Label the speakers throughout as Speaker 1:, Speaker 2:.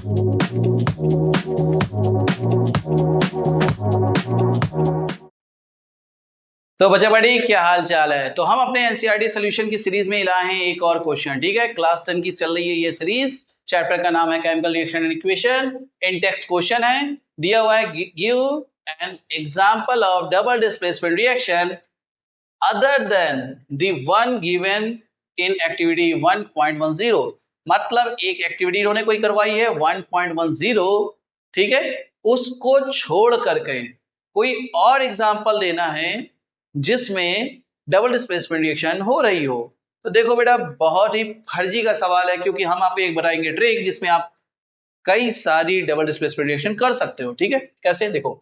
Speaker 1: तो बच्चा बड़ी क्या हाल चाल है। तो हम अपने एनसीईआरटी सॉल्यूशन की सीरीज में लाए हैं एक और क्वेश्चन। ठीक है, क्लास 10 की चल रही है ये सीरीज। चैप्टर का नाम है chemical reaction and equation. In text question है, दिया हुआ है give an example of double displacement reaction other than the one given in activity 1.10। मतलब एक एक्टिविटी इन्होंने कोई करवाई है 1.10, ठीक है, उसको छोड़ करके कोई और एग्जांपल देना है जिसमें डबल डिस्प्लेसमेंट रिएक्शन हो रही हो। तो देखो बेटा, बहुत ही फर्जी का सवाल है, क्योंकि हम आप एक बताएंगे ट्रिक जिसमें आप कई सारी डबल डिस्प्लेसमेंट रिएक्शन कर सकते हो। ठीक है, कैसे? देखो,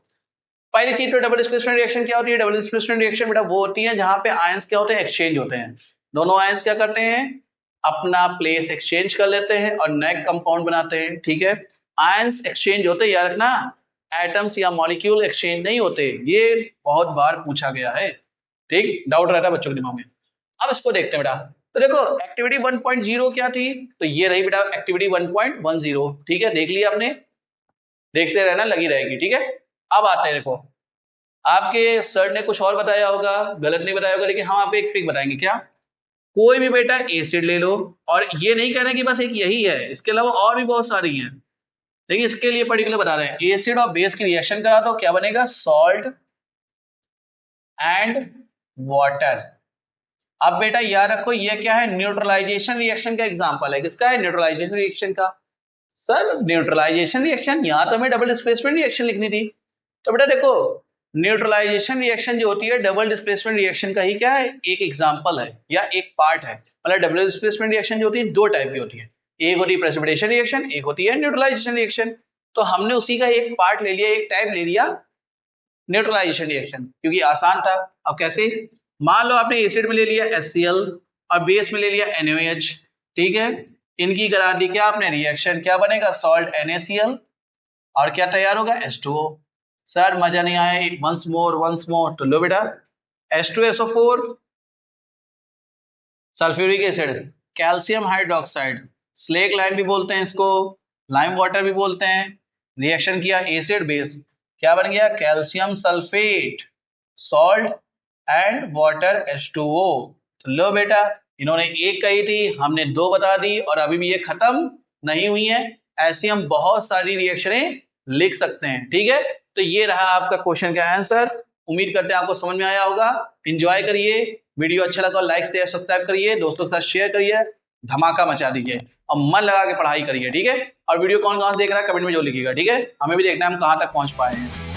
Speaker 1: पहली चीज तो डबल डिस्प्लेसमेंट रिएक्शन क्या होती है? डबल डिस्प्लेसमेंट रिएक्शन बेटा वो होती है जहां पे आयंस क्या होते हैं, एक्सचेंज होते हैं। दोनों आयंस क्या करते हैं, अपना प्लेस एक्सचेंज कर लेते हैं और नए कंपाउंड बनाते हैं। ठीक है, आयंस एक्सचेंज होते हैं, याद रखना, एटम्स या मॉलिक्यूल एक्सचेंज नहीं होते। ये बहुत बार पूछा गया है, ठीक, डाउट रहता है बच्चों के दिमाग में। अब इसको देखते हैं बेटा। तो देखो, एक्टिविटी 1.0 क्या थी? तो ये रही बेटा एक्टिविटी 1.10। ठीक है, देख लिया आपने, देखते रहना, लगी रहेगी। ठीक है, अब आते हैं, देखो आपके सर ने कुछ और बताया होगा, गलत नहीं बताया होगा, लेकिन हम आपको एक ट्रिक बताएंगे। क्या? कोई भी बेटा एसिड ले लो, और ये नहीं कह रहे कि बस एक यही है, इसके अलावा और भी बहुत सारी हैं, लेकिन इसके लिए पर्टिकुलर बता रहे हैं। एसिड और बेस की रिएक्शन करा दो, क्या बनेगा? Salt and water. अब बेटा याद रखो, ये क्या है? न्यूट्रलाइजेशन रिएक्शन का एग्जांपल है। किसका है? न्यूट्रलाइजेशन रिएक्शन का। सर न्यूट्रलाइजेशन रिएक्शन, यहां तो हमें डबल डिस्प्लेसमेंट रिएक्शन लिखनी थी। तो बेटा देखो, न्यूट्रलाइजेशन रिएक्शन जो होती है डबल डिस्प्लेसमेंट रिएक्शन का ही क्या है, एक एग्जांपल है या एक पार्ट है। मतलब डबल डिस्प्लेसमेंट रिएक्शन जो होती है दो टाइप की होती है, एक होती है प्रेसिपिटेशन रिएक्शन, एक होती है न्यूट्रलाइजेशन रिएक्शन। तो हमने उसी का एक पार्ट ले लिया, एक टाइप ले लिया, न्यूट्रलाइजेशन रिएक्शन, क्योंकि आसान था। अब कैसे? मान लो आपने एसिड में ले लिया HCl और बेस में ले लिया NaOH। ठीक है, इनकी करा दी क्या आपने रिएक्शन, क्या बनेगा? सॉल्ट NaCl, और क्या तैयार होगा? H2O। सर मजा नहीं आया, वंस मोर। तो लो बेटा, H2SO4, sulphuric acid, calcium hydroxide, slack lime भी बोलते हैं इसको, लाइम वाटर भी बोलते हैं। रिएक्शन किया एसिड बेस, क्या बन गया? Calcium sulphate, salt and water H2O। तो लो बेटा, इन्होंने एक कही थी, हमने दो बता दी, और अभी भी ये खत्म नहीं हुई है। ऐसी हम बहुत सारी रिएक्शनें लिख सकते हैं। ठीक है, तो ये रहा आपका क्वेश्चन का आंसर। उम्मीद करते हैं आपको समझ में आया होगा। एंजॉय करिए, वीडियो अच्छा लगा लाइक शेयर सब्सक्राइब करिए, दोस्तों के साथ शेयर करिए, धमाका मचा दीजिए, और मन लगा के पढ़ाई करिए। ठीक है, और वीडियो कौन कहाँ से देख रहा है कमेंट में जो लिखिएगा। ठीक है, हमें भी देखना है हम कहाँ तक पहुंच पाए हैं।